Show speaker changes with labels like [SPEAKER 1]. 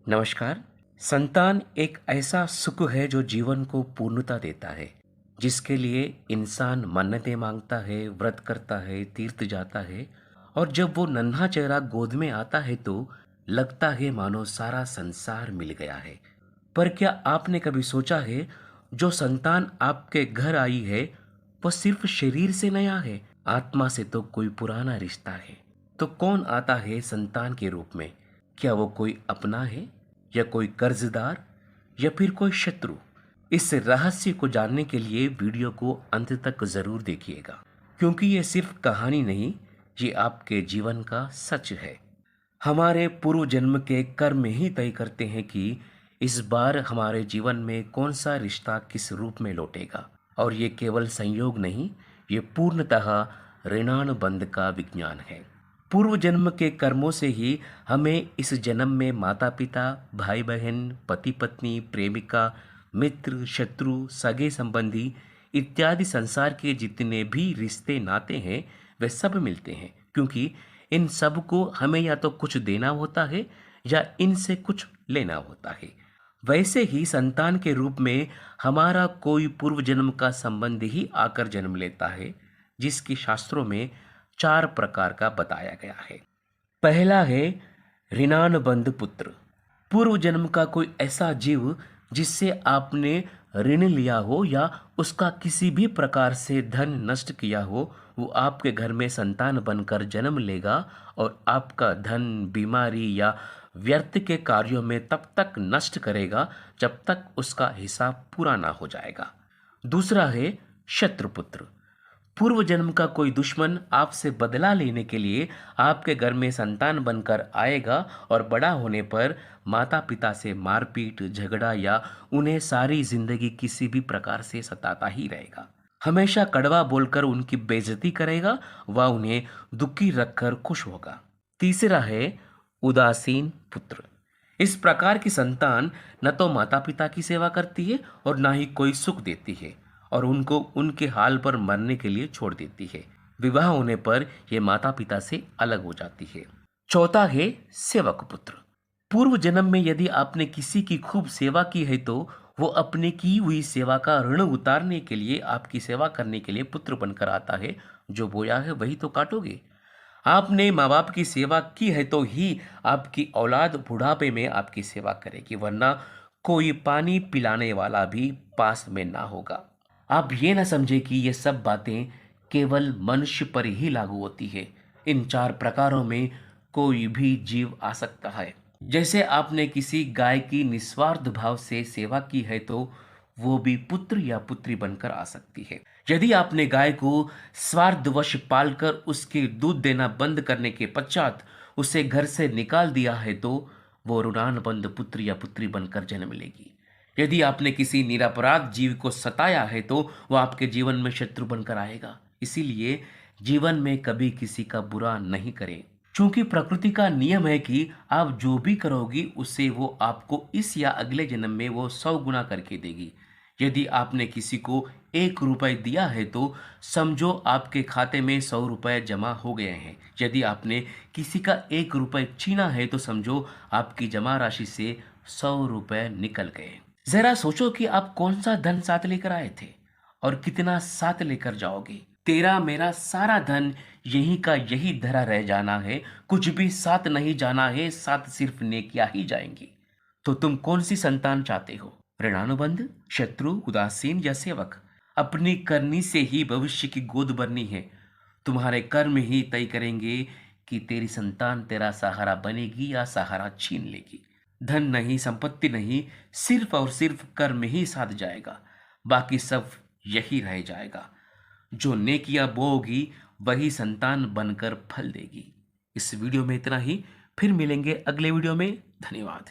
[SPEAKER 1] नमस्कार। संतान एक ऐसा सुख है जो जीवन को पूर्णता देता है, जिसके लिए इंसान मन्नतें मांगता है, व्रत करता है, तीर्थ जाता है और जब वो नन्हा चेहरा गोद में आता है तो लगता है मानो सारा संसार मिल गया है। पर क्या आपने कभी सोचा है, जो संतान आपके घर आई है, वो सिर्फ शरीर से नया है, आत्मा से तो कोई पुराना रिश्ता है। तो कौन आता है संतान के रूप में? क्या वो कोई अपना है या कोई कर्जदार या फिर कोई शत्रु? इस रहस्य को जानने के लिए वीडियो को अंत तक जरूर देखिएगा, क्योंकि ये सिर्फ कहानी नहीं, ये आपके जीवन का सच है। हमारे पूर्व जन्म के कर्म ही तय करते हैं कि इस बार हमारे जीवन में कौन सा रिश्ता किस रूप में लौटेगा। और ये केवल संयोग नहीं, ये पूर्णतः ऋणानुबंध का विज्ञान है। पूर्व जन्म के कर्मों से ही हमें इस जन्म में माता पिता, भाई बहन, पति पत्नी, प्रेमिका, मित्र, शत्रु, सगे संबंधी इत्यादि संसार के जितने भी रिश्ते नाते हैं, वे सब मिलते हैं, क्योंकि इन सब को हमें या तो कुछ देना होता है या इनसे कुछ लेना होता है। वैसे ही संतान के रूप में हमारा कोई पूर्व जन्म का संबंध ही आकर जन्म लेता है, जिसकी शास्त्रों में 4 प्रकार का बताया गया है। पहला है ऋणानुबंध पुत्र। पूर्व जन्म का कोई ऐसा जीव जिससे आपने ऋण लिया हो या उसका किसी भी प्रकार से धन नष्ट किया हो, वो आपके घर में संतान बनकर जन्म लेगा और आपका धन, बीमारी या व्यर्थ के कार्यों में तब तक नष्ट करेगा जब तक उसका हिसाब पूरा ना हो जाएगा। दूसरा है शत्रुपुत्र। पूर्व जन्म का कोई दुश्मन आपसे बदला लेने के लिए आपके घर में संतान बनकर आएगा और बड़ा होने पर माता पिता से मारपीट, झगड़ा या उन्हें सारी जिंदगी किसी भी प्रकार से सताता ही रहेगा। हमेशा कड़वा बोलकर उनकी बेइज्जती करेगा व उन्हें दुखी रखकर खुश होगा। तीसरा है उदासीन पुत्र। इस प्रकार की संतान न तो माता पिता की सेवा करती है और ना ही कोई सुख देती है और उनको उनके हाल पर मरने के लिए छोड़ देती है। विवाह होने पर यह माता पिता से अलग हो जाती है। चौथा है सेवक पुत्र। पूर्व जन्म में यदि आपने किसी की खूब सेवा की है तो वो अपने की हुई सेवा का ऋण उतारने के लिए, आपकी सेवा करने के लिए पुत्र बनकर आता है। जो बोया है वही तो काटोगे। आपने माँ बाप की सेवा की है तो ही आपकी औलाद बुढ़ापे में आपकी सेवा करेगी, वरना कोई पानी पिलाने वाला भी पास में ना होगा। आप ये ना समझे कि ये सब बातें केवल मनुष्य पर ही लागू होती है। इन 4 प्रकारों में कोई भी जीव आ सकता है। जैसे आपने किसी गाय की निस्वार्थ भाव से सेवा की है तो वो भी पुत्र या पुत्री बनकर आ सकती है। यदि आपने गाय को स्वार्थवश पालकर उसके दूध देना बंद करने के पश्चात उसे घर से निकाल दिया है तो वो ऋणानुबंध पुत्र या पुत्री बनकर जन्म लेगी। यदि आपने किसी निरपराध जीव को सताया है तो वह आपके जीवन में शत्रु बनकर आएगा। इसीलिए जीवन में कभी किसी का बुरा नहीं करें, क्योंकि प्रकृति का नियम है कि आप जो भी करोगी उससे वो आपको इस या अगले जन्म में वो 100 गुना करके देगी। यदि आपने किसी को 1 रुपए दिया है तो समझो आपके खाते में 100 रुपए जमा हो गए हैं। यदि आपने किसी का 1 रुपए छीना है तो समझो आपकी जमा राशि से 100 रुपए निकल गए। जरा सोचो कि आप कौन सा धन साथ लेकर आए थे और कितना साथ लेकर जाओगे। तेरा मेरा सारा धन यही का यही धरा रह जाना है, कुछ भी साथ नहीं जाना है, साथ सिर्फ नेकियां ही जाएंगी। तो तुम कौन सी संतान चाहते हो? ऋणानुबंध, शत्रु, उदासीन या सेवक? अपनी करनी से ही भविष्य की गोद भरनी है। तुम्हारे कर्म ही तय करेंगे कि तेरी संतान तेरा सहारा बनेगी या सहारा छीन लेगी। धन नहीं, संपत्ति नहीं, सिर्फ और सिर्फ कर्म ही साथ जाएगा, बाकी सब यही रह जाएगा। जो नेकियां बोओगी वही संतान बनकर फल देगी। इस वीडियो में इतना ही, फिर मिलेंगे अगले वीडियो में। धन्यवाद।